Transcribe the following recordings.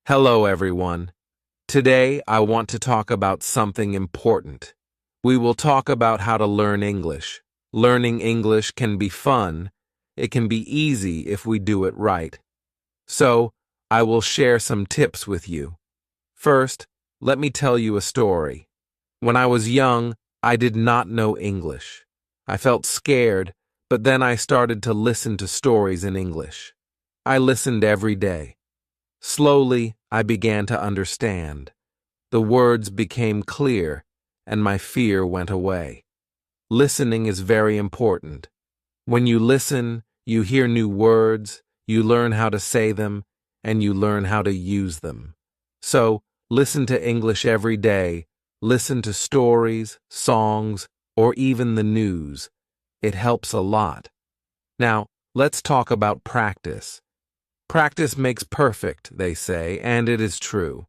Hello, everyone. Today, I want to talk about something important. We will talk about how to learn English. Learning English can be fun. It can be easy if we do it right. So, I will share some tips with you. First, let me tell you a story. When I was young, I did not know English. I felt scared, but then I started to listen to stories in English. I listened every day. Slowly, I began to understand. The words became clear, and my fear went away. Listening is very important. When you listen, you hear new words, you learn how to say them, and you learn how to use them. So, listen to English every day. Listen to stories, songs, or even the news. It helps a lot. Now, let's talk about practice. Practice makes perfect, they say, and it is true.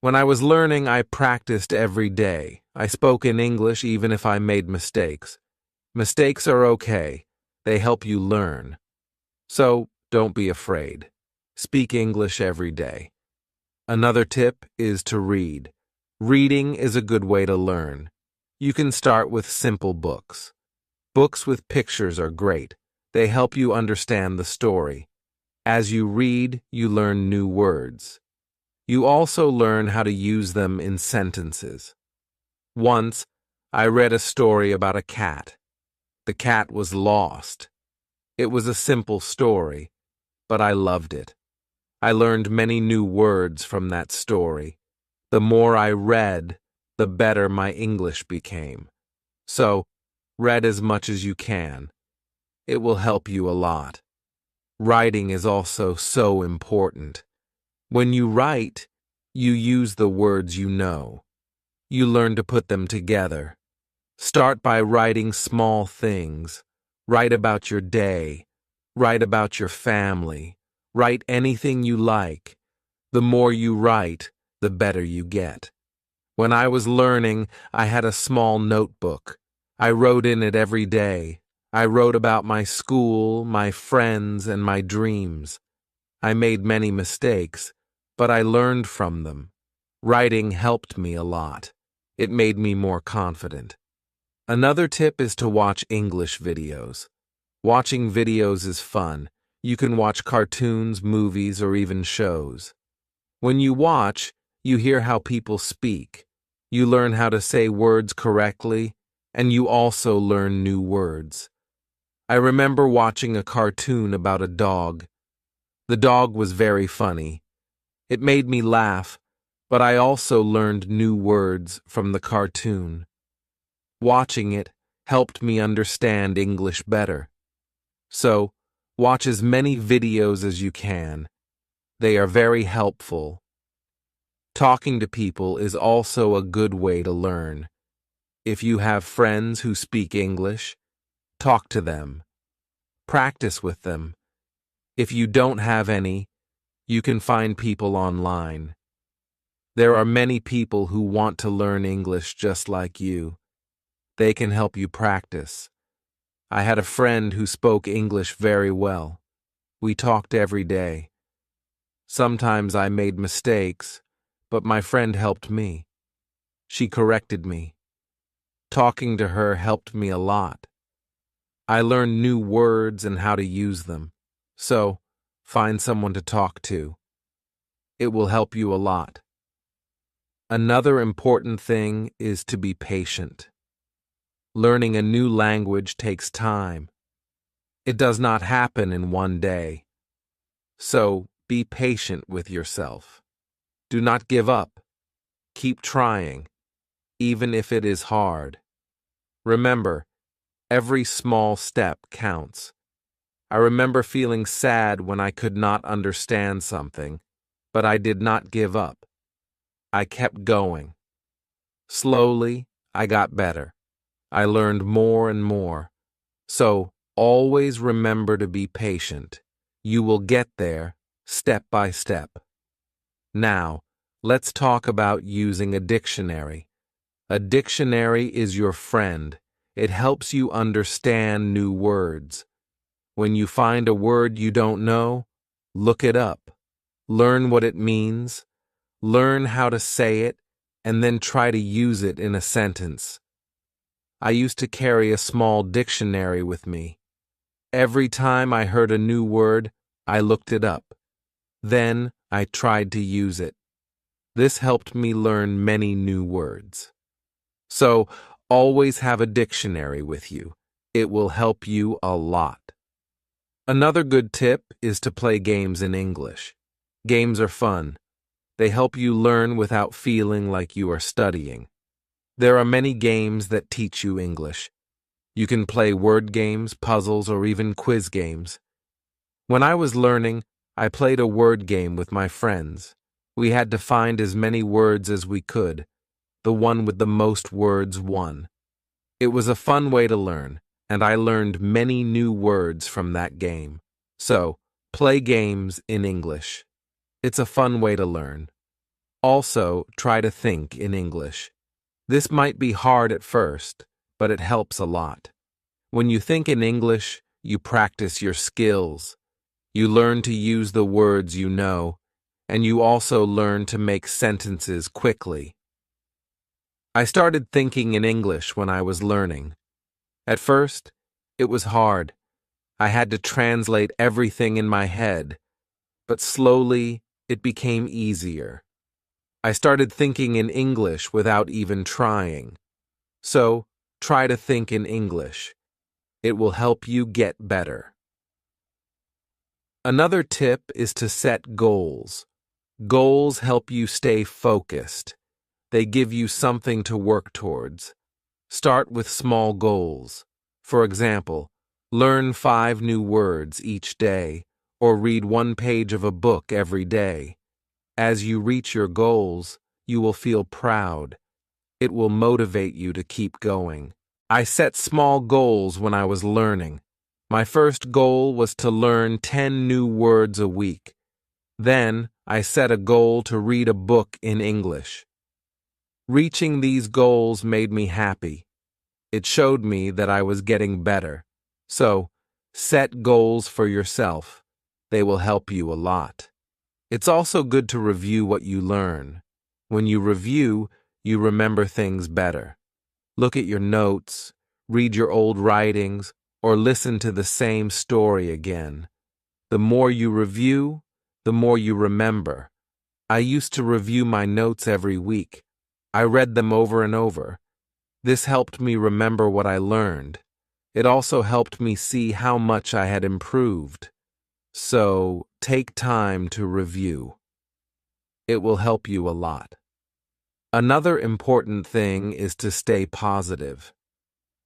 When I was learning, I practiced every day. I spoke in English even if I made mistakes. Mistakes are okay. They help you learn. So, don't be afraid. Speak English every day. Another tip is to read. Reading is a good way to learn. You can start with simple books. Books with pictures are great. They help you understand the story. As you read, you learn new words. You also learn how to use them in sentences. Once, I read a story about a cat. The cat was lost. It was a simple story, but I loved it. I learned many new words from that story. The more I read, the better my English became. So, read as much as you can. It will help you a lot. Writing is also so important. When you write, you use the words you know. You learn to put them together. Start by writing small things. Write about your day. Write about your family. Write anything you like. The more you write, the better you get. When I was learning, I had a small notebook. I wrote in it every day. I wrote about my school, my friends, and my dreams. I made many mistakes, but I learned from them. Writing helped me a lot. It made me more confident. Another tip is to watch English videos. Watching videos is fun. You can watch cartoons, movies, or even shows. When you watch, you hear how people speak. You learn how to say words correctly, and you also learn new words. I remember watching a cartoon about a dog. The dog was very funny. It made me laugh, but I also learned new words from the cartoon. Watching it helped me understand English better. So, watch as many videos as you can. They are very helpful. Talking to people is also a good way to learn. If you have friends who speak English, talk to them. Practice with them. If you don't have any, you can find people online. There are many people who want to learn English just like you. They can help you practice. I had a friend who spoke English very well. We talked every day. Sometimes I made mistakes, but my friend helped me. She corrected me. Talking to her helped me a lot. I learned new words and how to use them. So, find someone to talk to. It will help you a lot. Another important thing is to be patient. Learning a new language takes time. It does not happen in one day. So, be patient with yourself. Do not give up. Keep trying, even if it is hard. Remember, every small step counts. I remember feeling sad when I could not understand something, but I did not give up. I kept going. Slowly, I got better. I learned more and more. So, always remember to be patient. You will get there, step by step. Now, let's talk about using a dictionary. A dictionary is your friend. It helps you understand new words. When you find a word you don't know, look it up. Learn what it means, learn how to say it, and then try to use it in a sentence. I used to carry a small dictionary with me. Every time I heard a new word, I looked it up. Then I tried to use it. This helped me learn many new words. So, always have a dictionary with you. It will help you a lot. Another good tip is to play games in English. Games are fun. They help you learn without feeling like you are studying. There are many games that teach you English. You can play word games, puzzles, or even quiz games. When I was learning, I played a word game with my friends. We had to find as many words as we could. The one with the most words won. It was a fun way to learn, and I learned many new words from that game. So, play games in English. It's a fun way to learn. Also, try to think in English. This might be hard at first, but it helps a lot. When you think in English, you practice your skills. You learn to use the words you know, and you also learn to make sentences quickly. I started thinking in English when I was learning. At first, it was hard. I had to translate everything in my head, but slowly it became easier. I started thinking in English without even trying. So, try to think in English. It will help you get better. Another tip is to set goals. Goals help you stay focused. They give you something to work towards. Start with small goals. For example, learn 5 new words each day, or read 1 page of a book every day. As you reach your goals, you will feel proud. It will motivate you to keep going. I set small goals when I was learning. My first goal was to learn 10 new words a week. Then, I set a goal to read a book in English. Reaching these goals made me happy. It showed me that I was getting better. So, set goals for yourself. They will help you a lot. It's also good to review what you learn. When you review, you remember things better. Look at your notes, read your old writings, or listen to the same story again. The more you review, the more you remember. I used to review my notes every week. I read them over and over. This helped me remember what I learned. It also helped me see how much I had improved. So, take time to review. It will help you a lot. Another important thing is to stay positive.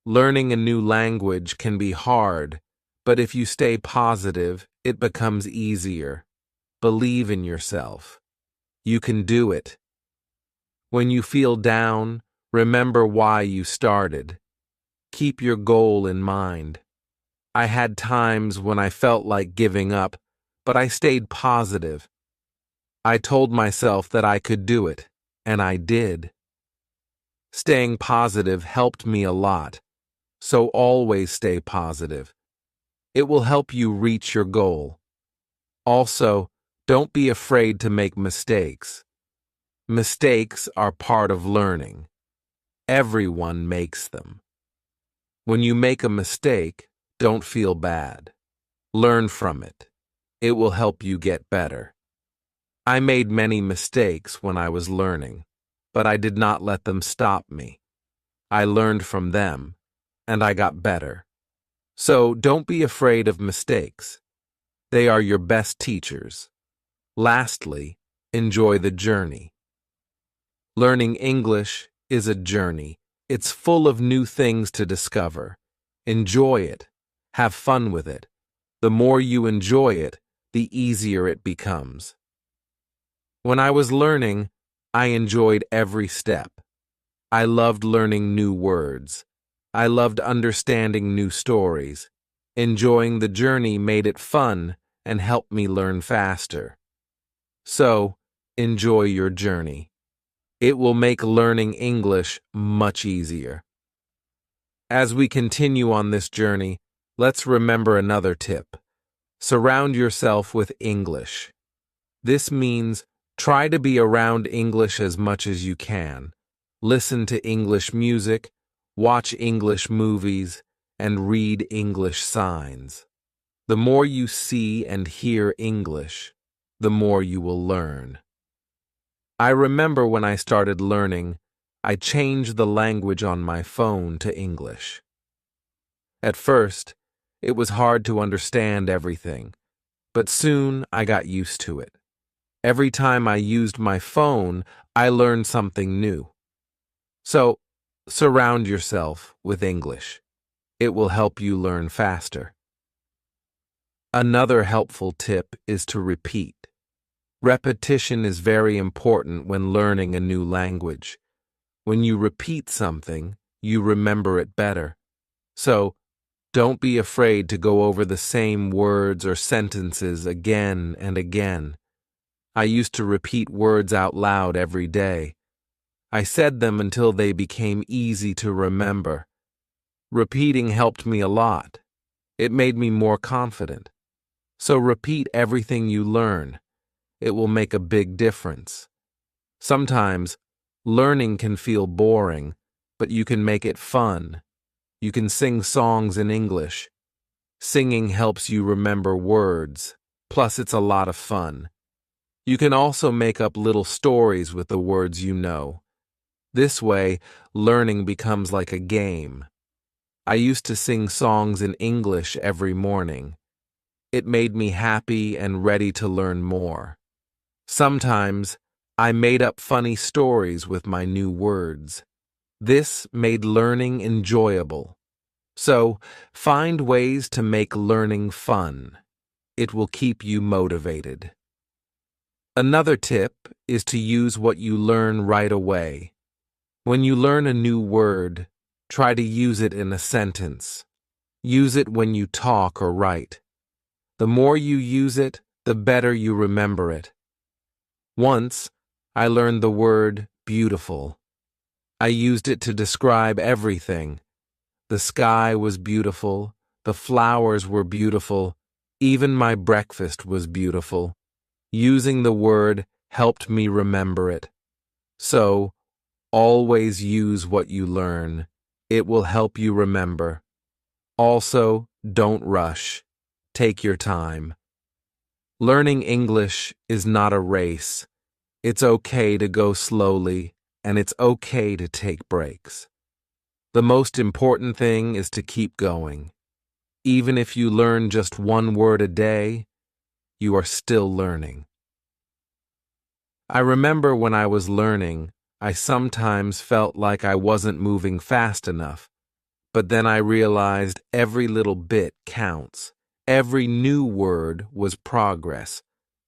Learning a new language can be hard, but if you stay positive, it becomes easier. Believe in yourself. You can do it. When you feel down, remember why you started. Keep your goal in mind. I had times when I felt like giving up, but I stayed positive. I told myself that I could do it, and I did. Staying positive helped me a lot, so always stay positive. It will help you reach your goal. Also, don't be afraid to make mistakes. Mistakes are part of learning. Everyone makes them. When you make a mistake, don't feel bad. Learn from it. It will help you get better. I made many mistakes when I was learning, but I did not let them stop me. I learned from them, and I got better. So don't be afraid of mistakes. They are your best teachers. Lastly, enjoy the journey. Learning English is a journey. It's full of new things to discover. Enjoy it. Have fun with it. The more you enjoy it, the easier it becomes. When I was learning, I enjoyed every step. I loved learning new words. I loved understanding new stories. Enjoying the journey made it fun and helped me learn faster. So, enjoy your journey. It will make learning English much easier. As we continue on this journey, let's remember another tip. Surround yourself with English. This means try to be around English as much as you can. Listen to English music, watch English movies, and read English signs. The more you see and hear English, the more you will learn. I remember when I started learning, I changed the language on my phone to English. At first, it was hard to understand everything, but soon I got used to it. Every time I used my phone, I learned something new. So, surround yourself with English. It will help you learn faster. Another helpful tip is to repeat. Repetition is very important when learning a new language. When you repeat something, you remember it better. So, don't be afraid to go over the same words or sentences again and again. I used to repeat words out loud every day. I said them until they became easy to remember. Repeating helped me a lot. It made me more confident. So repeat everything you learn. It will make a big difference. Sometimes, learning can feel boring, but you can make it fun. You can sing songs in English. Singing helps you remember words, plus it's a lot of fun. You can also make up little stories with the words you know. This way, learning becomes like a game. I used to sing songs in English every morning. It made me happy and ready to learn more. Sometimes, I made up funny stories with my new words. This made learning enjoyable. So, find ways to make learning fun. It will keep you motivated. Another tip is to use what you learn right away. When you learn a new word, try to use it in a sentence. Use it when you talk or write. The more you use it, the better you remember it. Once, I learned the word beautiful. I used it to describe everything. The sky was beautiful, the flowers were beautiful, even my breakfast was beautiful. Using the word helped me remember it. So, always use what you learn. It will help you remember. Also, don't rush. Take your time. Learning English is not a race. It's okay to go slowly, and it's okay to take breaks. The most important thing is to keep going. Even if you learn just one word a day, you are still learning. I remember when I was learning, I sometimes felt like I wasn't moving fast enough, but then I realized every little bit counts. Every new word was progress.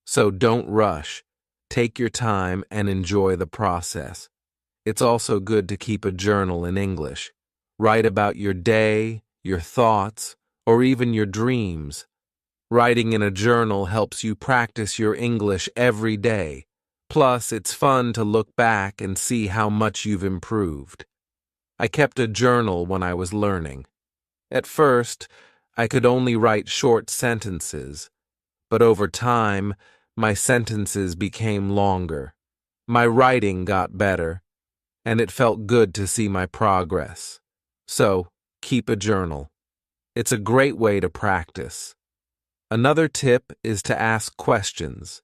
So don't rush. Take your time and enjoy the process. It's also good to keep a journal in English. Write about your day, your thoughts, or even your dreams. Writing in a journal helps you practice your English every day. Plus, it's fun to look back and see how much you've improved. I kept a journal when I was learning. At first, I could only write short sentences, but over time, my sentences became longer. My writing got better, and it felt good to see my progress. So, keep a journal. It's a great way to practice. Another tip is to ask questions.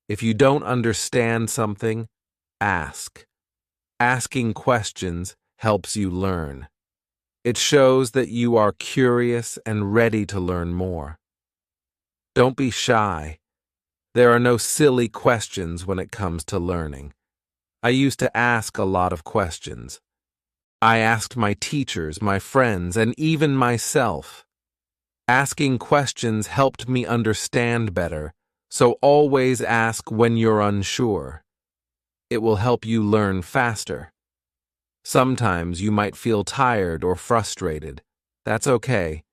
If you don't understand something, ask. Asking questions helps you learn. It shows that you are curious and ready to learn more. Don't be shy. There are no silly questions when it comes to learning. I used to ask a lot of questions. I asked my teachers, my friends, and even myself. Asking questions helped me understand better, so always ask when you're unsure. It will help you learn faster. Sometimes you might feel tired or frustrated. That's okay.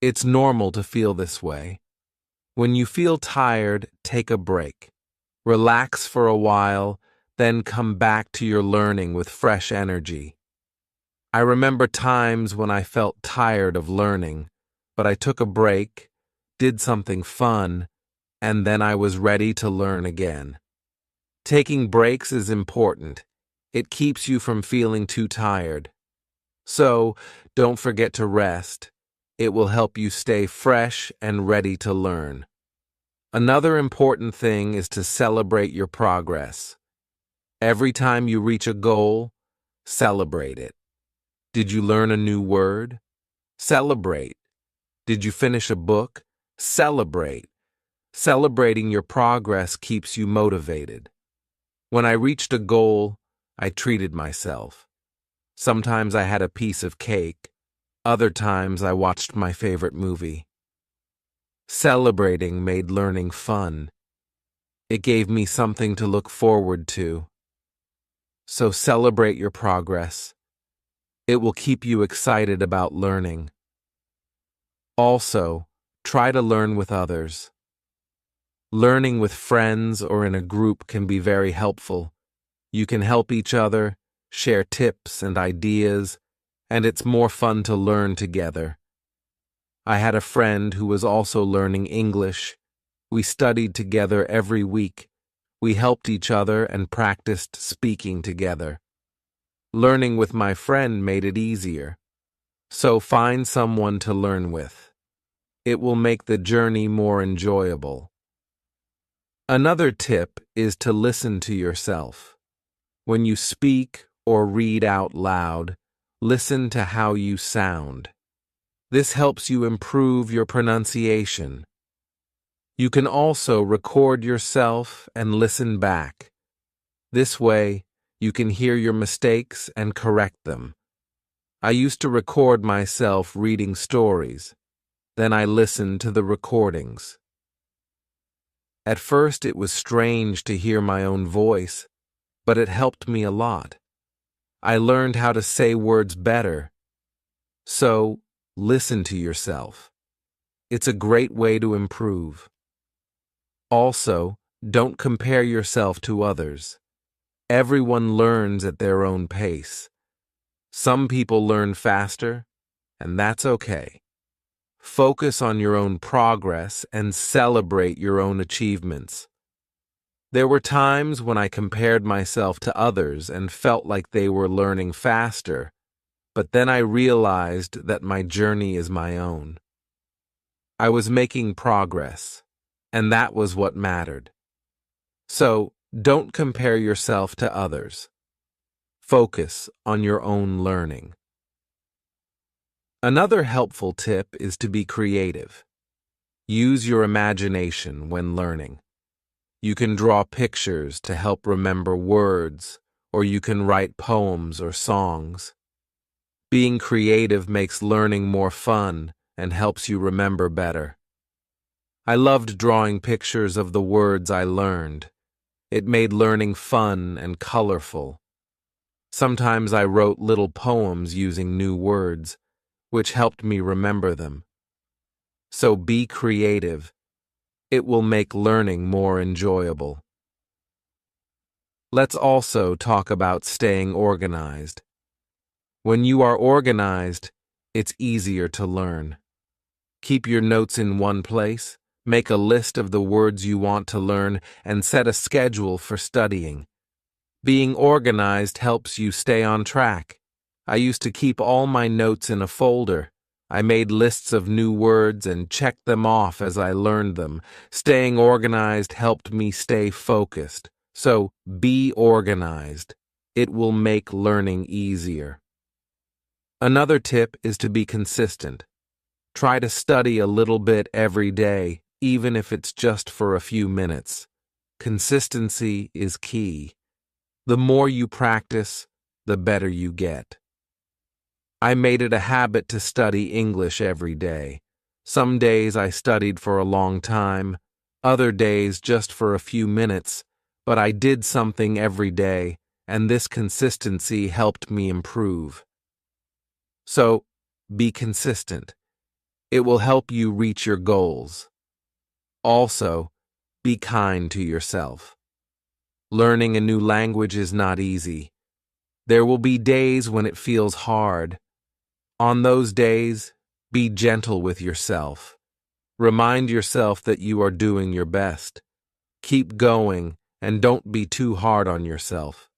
It's normal to feel this way. When you feel tired, take a break. Relax for a while, then come back to your learning with fresh energy. I remember times when I felt tired of learning, but I took a break, did something fun, and then I was ready to learn again. Taking breaks is important. It keeps you from feeling too tired. So, don't forget to rest. It will help you stay fresh and ready to learn. Another important thing is to celebrate your progress. Every time you reach a goal, celebrate it. Did you learn a new word? Celebrate. Did you finish a book? Celebrate. Celebrating your progress keeps you motivated. When I reached a goal, I treated myself. Sometimes I had a piece of cake. Other times I watched my favorite movie. Celebrating made learning fun. It gave me something to look forward to. So celebrate your progress. It will keep you excited about learning. Also, try to learn with others. Learning with friends or in a group can be very helpful. You can help each other, share tips and ideas, and it's more fun to learn together. I had a friend who was also learning English. We studied together every week. We helped each other and practiced speaking together. Learning with my friend made it easier. So find someone to learn with. It will make the journey more enjoyable. Another tip is to listen to yourself. When you speak or read out loud, listen to how you sound. This helps you improve your pronunciation. You can also record yourself and listen back. This way, you can hear your mistakes and correct them. I used to record myself reading stories. Then I listened to the recordings. At first, it was strange to hear my own voice, but it helped me a lot. I learned how to say words better. So, listen to yourself. It's a great way to improve. Also, don't compare yourself to others. Everyone learns at their own pace. Some people learn faster, and that's okay. Focus on your own progress and celebrate your own achievements. There were times when I compared myself to others and felt like they were learning faster, but then I realized that my journey is my own. I was making progress, and that was what mattered. So, don't compare yourself to others. Focus on your own learning. Another helpful tip is to be creative. Use your imagination when learning. You can draw pictures to help remember words, or you can write poems or songs. Being creative makes learning more fun and helps you remember better. I loved drawing pictures of the words I learned. It made learning fun and colorful. Sometimes I wrote little poems using new words, which helped me remember them. So be creative. It will make learning more enjoyable. Let's also talk about staying organized. When you are organized, it's easier to learn. Keep your notes in one place, make a list of the words you want to learn, and set a schedule for studying. Being organized helps you stay on track. I used to keep all my notes in a folder. I made lists of new words and checked them off as I learned them. Staying organized helped me stay focused. So, be organized. It will make learning easier. Another tip is to be consistent. Try to study a little bit every day, even if it's just for a few minutes. Consistency is key. The more you practice, the better you get. I made it a habit to study English every day. Some days I studied for a long time, other days just for a few minutes, but I did something every day, and this consistency helped me improve. So, be consistent. It will help you reach your goals. Also, be kind to yourself. Learning a new language is not easy. There will be days when it feels hard. On those days, be gentle with yourself. Remind yourself that you are doing your best. Keep going and don't be too hard on yourself.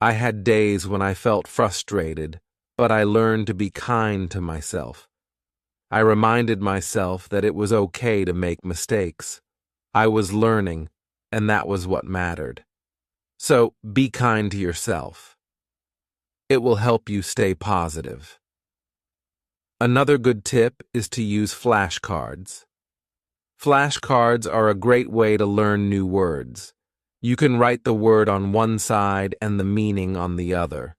I had days when I felt frustrated, but I learned to be kind to myself. I reminded myself that it was okay to make mistakes. I was learning, and that was what mattered. So be kind to yourself. It will help you stay positive. Another good tip is to use flashcards. Flashcards are a great way to learn new words. You can write the word on one side and the meaning on the other.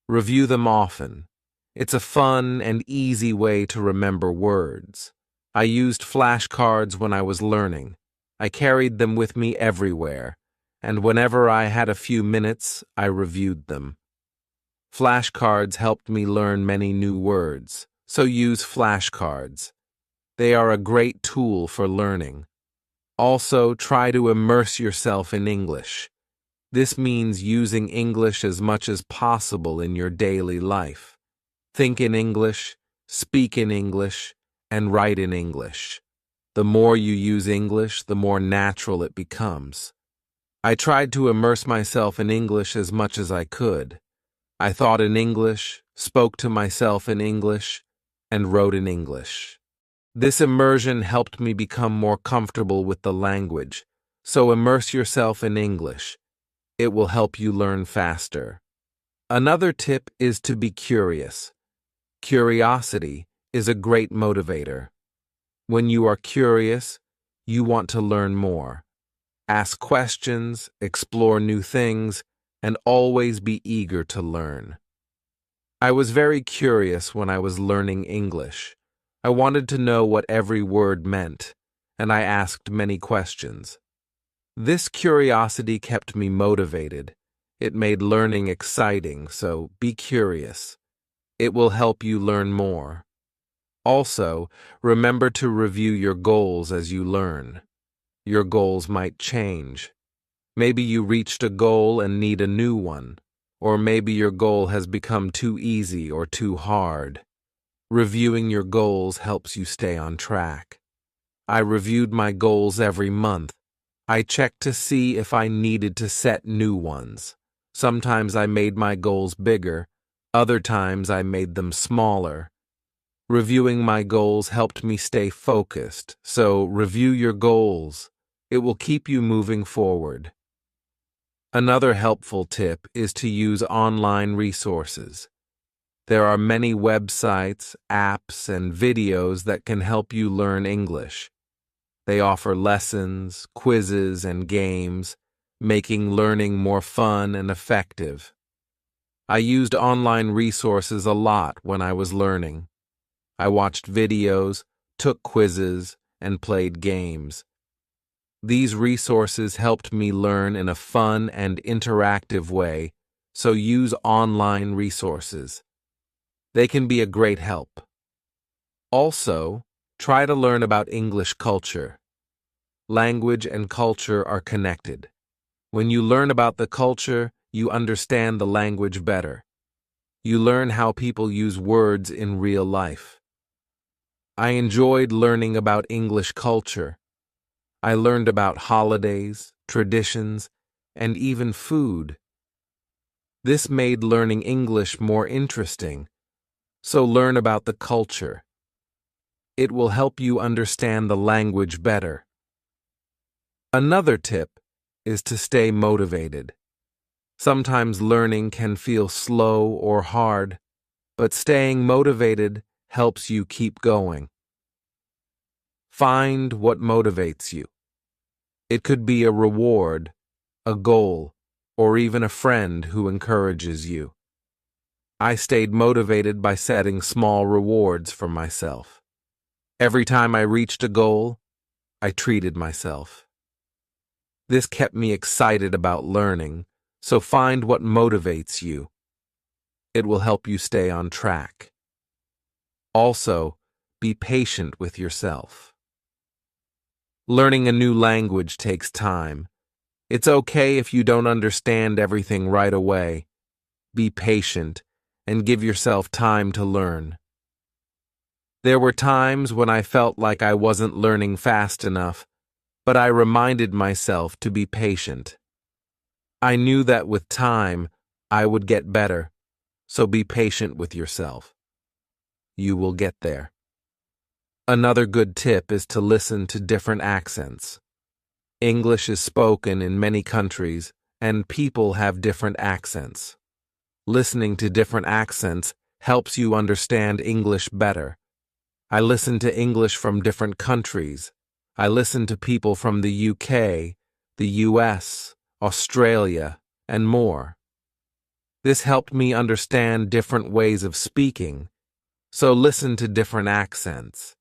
Review them often. It's a fun and easy way to remember words. I used flashcards when I was learning. I carried them with me everywhere, and whenever I had a few minutes, I reviewed them. Flashcards helped me learn many new words, so use flashcards. They are a great tool for learning. Also, try to immerse yourself in English. This means using English as much as possible in your daily life. Think in English, speak in English, and write in English. The more you use English, the more natural it becomes. I tried to immerse myself in English as much as I could. I thought in English, spoke to myself in English, and wrote in English. This immersion helped me become more comfortable with the language, so immerse yourself in English. It will help you learn faster. Another tip is to be curious. Curiosity is a great motivator. When you are curious, you want to learn more. Ask questions, explore new things, and always be eager to learn. I was very curious when I was learning English. I wanted to know what every word meant, and I asked many questions. This curiosity kept me motivated. It made learning exciting, so be curious. It will help you learn more. Also, remember to review your goals as you learn. Your goals might change. Maybe you reached a goal and need a new one, or maybe your goal has become too easy or too hard. Reviewing your goals helps you stay on track. I reviewed my goals every month. I checked to see if I needed to set new ones. Sometimes I made my goals bigger, other times I made them smaller. Reviewing my goals helped me stay focused, so review your goals. It will keep you moving forward. Another helpful tip is to use online resources. There are many websites, apps, and videos that can help you learn English. They offer lessons, quizzes, and games, making learning more fun and effective. I used online resources a lot when I was learning. I watched videos, took quizzes, and played games. These resources helped me learn in a fun and interactive way, so use online resources. They can be a great help. Also, try to learn about English culture. Language and culture are connected. When you learn about the culture, you understand the language better. You learn how people use words in real life. I enjoyed learning about English culture. I learned about holidays, traditions, and even food. This made learning English more interesting, so learn about the culture. It will help you understand the language better. Another tip is to stay motivated. Sometimes learning can feel slow or hard, but staying motivated helps you keep going. Find what motivates you. It could be a reward, a goal, or even a friend who encourages you. I stayed motivated by setting small rewards for myself. Every time I reached a goal, I treated myself. This kept me excited about learning, so find what motivates you. It will help you stay on track. Also, be patient with yourself. Learning a new language takes time. It's okay if you don't understand everything right away. Be patient and give yourself time to learn. There were times when I felt like I wasn't learning fast enough, but I reminded myself to be patient. I knew that with time, I would get better, so be patient with yourself. You will get there. Another good tip is to listen to different accents. English is spoken in many countries, and people have different accents. Listening to different accents helps you understand English better. I listen to English from different countries. I listen to people from the UK, the US, Australia, and more. This helped me understand different ways of speaking, so listen to different accents.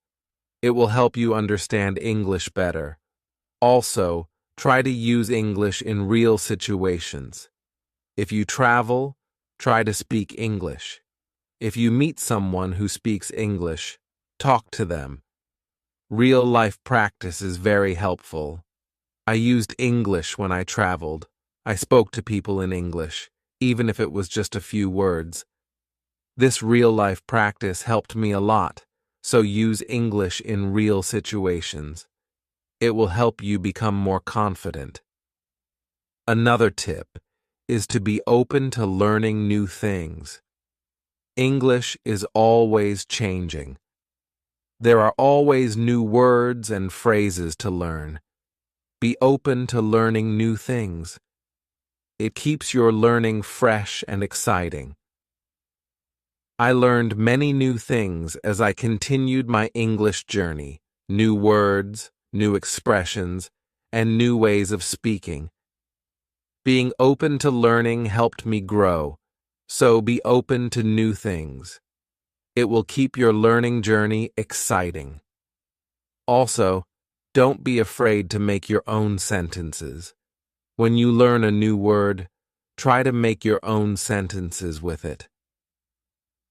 It will help you understand English better. Also, try to use English in real situations. If you travel, try to speak English. If you meet someone who speaks English, talk to them. Real-life practice is very helpful. I used English when I traveled. I spoke to people in English, even if it was just a few words. This real-life practice helped me a lot, so use English in real situations. It will help you become more confident. Another tip is to be open to learning new things. English is always changing. There are always new words and phrases to learn. Be open to learning new things. It keeps your learning fresh and exciting. I learned many new things as I continued my English journey, new words, new expressions, and new ways of speaking. Being open to learning helped me grow, so be open to new things. It will keep your learning journey exciting. Also, don't be afraid to make your own sentences. When you learn a new word, try to make your own sentences with it.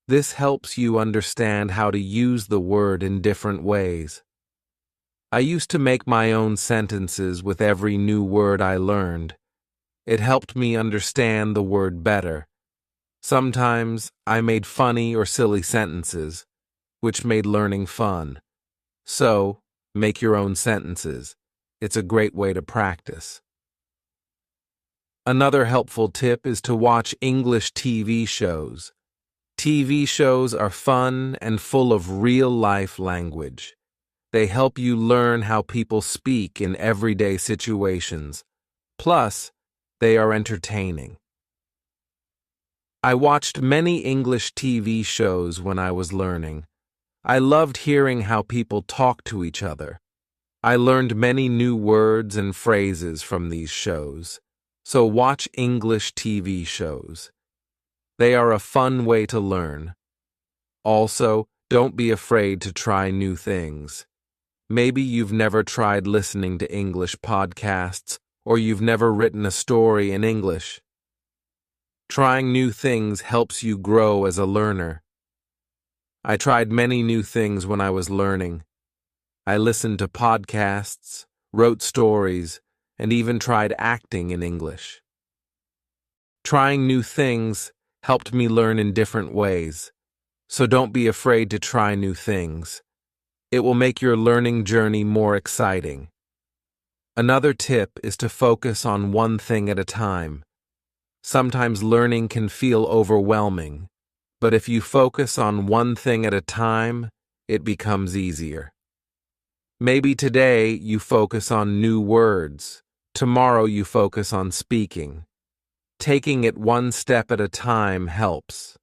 This helps you understand how to use the word in different ways. I used to make my own sentences with every new word I learned. It helped me understand the word better. Sometimes I made funny or silly sentences, which made learning fun. So, make your own sentences. It's a great way to practice. Another helpful tip is to watch English TV shows. TV shows are fun and full of real-life language. They help you learn how people speak in everyday situations. Plus, they are entertaining. I watched many English TV shows when I was learning. I loved hearing how people talk to each other. I learned many new words and phrases from these shows. So watch English TV shows. They are a fun way to learn. Also, don't be afraid to try new things. Maybe you've never tried listening to English podcasts, or you've never written a story in English. Trying new things helps you grow as a learner. I tried many new things when I was learning. I listened to podcasts, wrote stories, and even tried acting in English. Trying new things helped me learn in different ways, so don't be afraid to try new things. It will make your learning journey more exciting. Another tip is to focus on one thing at a time. Sometimes learning can feel overwhelming, but if you focus on one thing at a time, it becomes easier. Maybe today you focus on new words. Tomorrow you focus on speaking. Taking it one step at a time helps.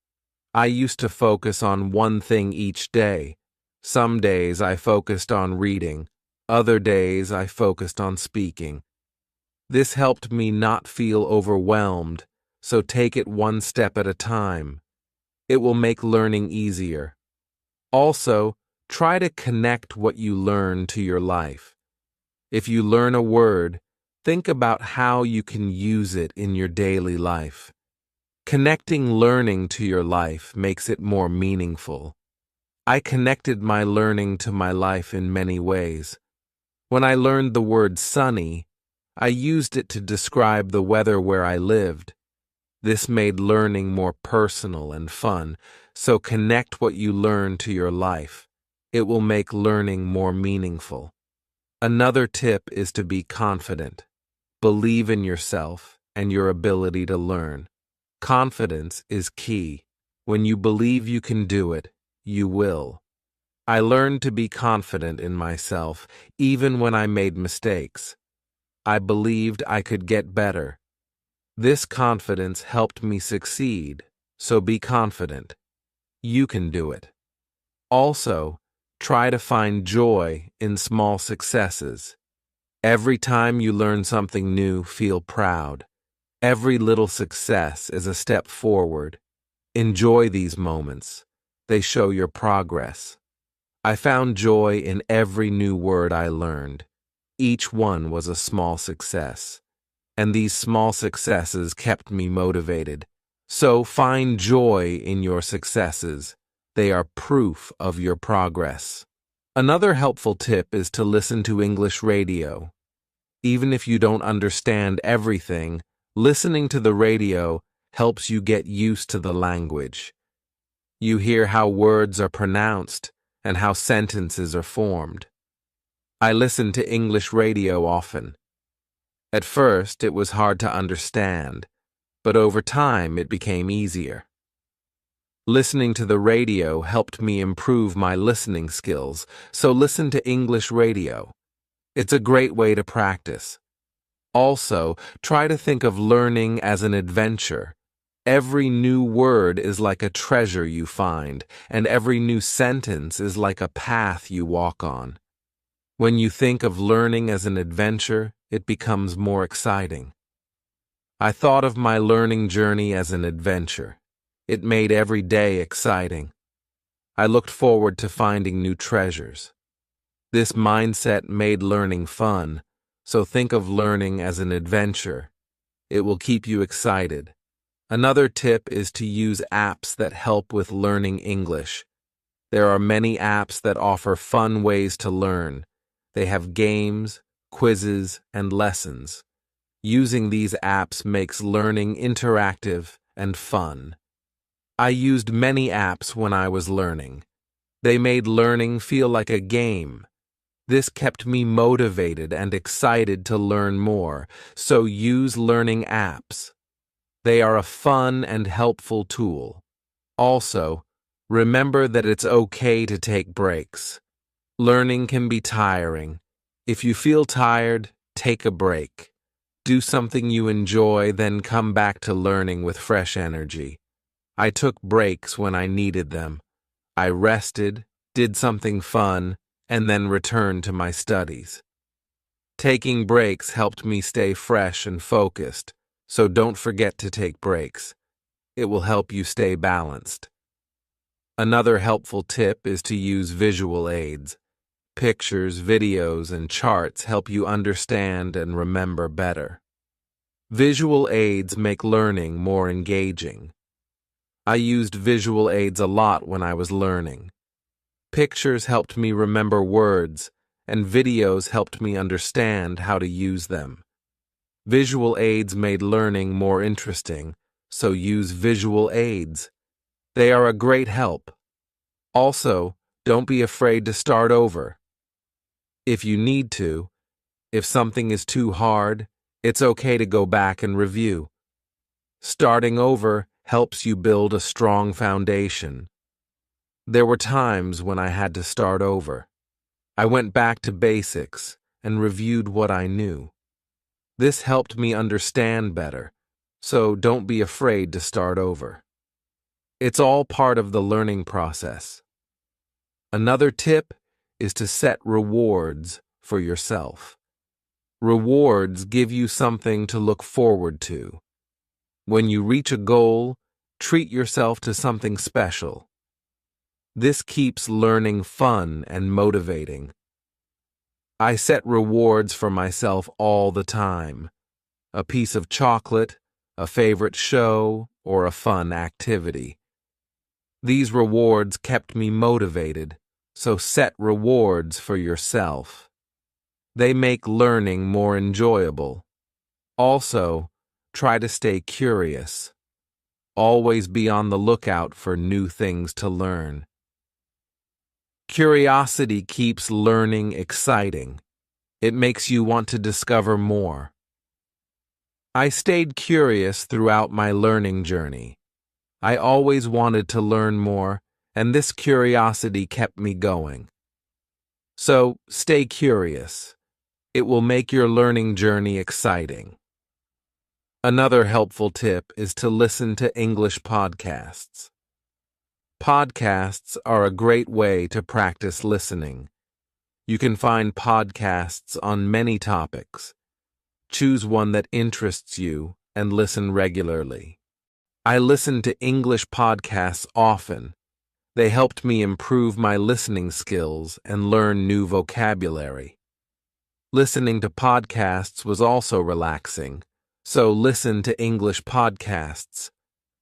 I used to focus on one thing each day. Some days I focused on reading. Other days I focused on speaking. This helped me not feel overwhelmed, so take it one step at a time. It will make learning easier. Also, try to connect what you learn to your life. If you learn a word, think about how you can use it in your daily life. Connecting learning to your life makes it more meaningful. I connected my learning to my life in many ways. When I learned the word sunny, I used it to describe the weather where I lived. This made learning more personal and fun, so connect what you learn to your life. It will make learning more meaningful. Another tip is to be confident. Believe in yourself and your ability to learn. Confidence is key. When you believe you can do it, you will. I learned to be confident in myself, even when I made mistakes. I believed I could get better. This confidence helped me succeed, so be confident. You can do it. Also, try to find joy in small successes. Every time you learn something new, feel proud. Every little success is a step forward. Enjoy these moments. They show your progress. I found joy in every new word I learned. Each one was a small success. And these small successes kept me motivated. So find joy in your successes. They are proof of your progress. Another helpful tip is to listen to English radio. Even if you don't understand everything, listening to the radio helps you get used to the language. You hear how words are pronounced and how sentences are formed. I listen to English radio often. At first, it was hard to understand, but over time it became easier. Listening to the radio helped me improve my listening skills, so listen to English radio. It's a great way to practice. Also, try to think of learning as an adventure. Every new word is like a treasure you find, and every new sentence is like a path you walk on. When you think of learning as an adventure, it becomes more exciting. I thought of my learning journey as an adventure. It made every day exciting. I looked forward to finding new treasures. This mindset made learning fun, so think of learning as an adventure. It will keep you excited. Another tip is to use apps that help with learning English. There are many apps that offer fun ways to learn. They have games, quizzes, and lessons. Using these apps makes learning interactive and fun. I used many apps when I was learning. They made learning feel like a game. This kept me motivated and excited to learn more, so use learning apps. They are a fun and helpful tool. Also, remember that it's okay to take breaks. Learning can be tiring. If you feel tired, take a break. Do something you enjoy, then come back to learning with fresh energy. I took breaks when I needed them. I rested, did something fun, and then returned to my studies. Taking breaks helped me stay fresh and focused, so don't forget to take breaks. It will help you stay balanced. Another helpful tip is to use visual aids. Pictures, videos, and charts help you understand and remember better. Visual aids make learning more engaging. I used visual aids a lot when I was learning. Pictures helped me remember words, and videos helped me understand how to use them. Visual aids made learning more interesting, so use visual aids. They are a great help. Also, don't be afraid to start over. If you need to, if something is too hard, it's okay to go back and review. Starting over helps you build a strong foundation. There were times when I had to start over. I went back to basics and reviewed what I knew. This helped me understand better, so don't be afraid to start over. It's all part of the learning process. Another tip is to set rewards for yourself. Rewards give you something to look forward to. When you reach a goal, treat yourself to something special. This keeps learning fun and motivating. I set rewards for myself all the time. A piece of chocolate, a favorite show, or a fun activity. These rewards kept me motivated, so set rewards for yourself. They make learning more enjoyable. Also, try to stay curious. Always be on the lookout for new things to learn. Curiosity keeps learning exciting. It makes you want to discover more. I stayed curious throughout my learning journey. I always wanted to learn more, and this curiosity kept me going. So, stay curious. It will make your learning journey exciting. Another helpful tip is to listen to English podcasts. Podcasts are a great way to practice listening. You can find podcasts on many topics. Choose one that interests you and listen regularly. I listen to English podcasts often. They helped me improve my listening skills and learn new vocabulary. Listening to podcasts was also relaxing, so listen to English podcasts.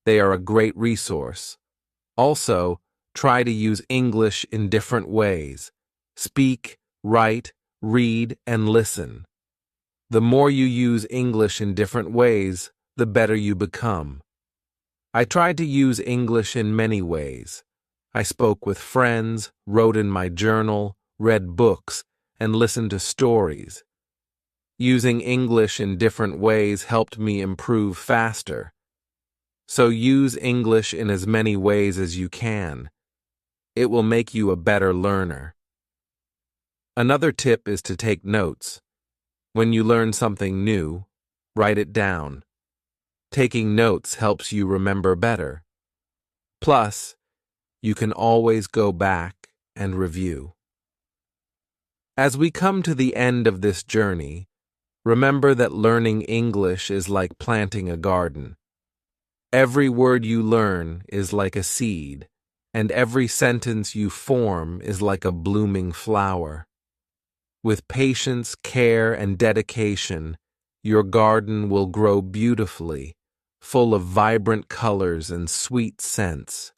They are a great resource. Also, try to use English in different ways. Speak, write, read, and listen. The more you use English in different ways, the better you become. I tried to use English in many ways. I spoke with friends, wrote in my journal, read books, and listened to stories. Using English in different ways helped me improve faster. So use English in as many ways as you can. It will make you a better learner. Another tip is to take notes. When you learn something new, write it down. Taking notes helps you remember better. Plus, you can always go back and review. As we come to the end of this journey, remember that learning English is like planting a garden. Every word you learn is like a seed, and every sentence you form is like a blooming flower. With patience, care, and dedication, your garden will grow beautifully, full of vibrant colors and sweet scents.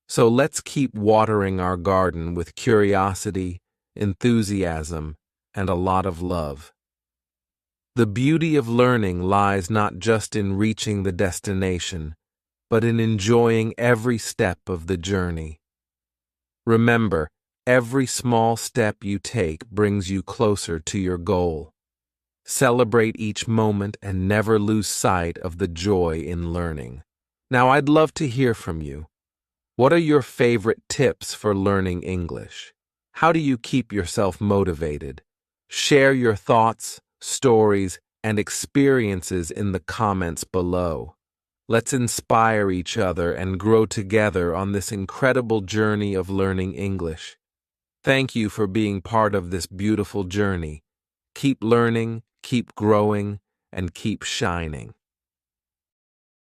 So let's keep watering our garden with curiosity, enthusiasm, and a lot of love. The beauty of learning lies not just in reaching the destination, but in enjoying every step of the journey. Remember, every small step you take brings you closer to your goal. Celebrate each moment and never lose sight of the joy in learning. Now, I'd love to hear from you. What are your favorite tips for learning English? How do you keep yourself motivated? Share your thoughts, stories, and experiences in the comments below. Let's inspire each other and grow together on this incredible journey of learning English. Thank you for being part of this beautiful journey. Keep learning, keep growing, and keep shining.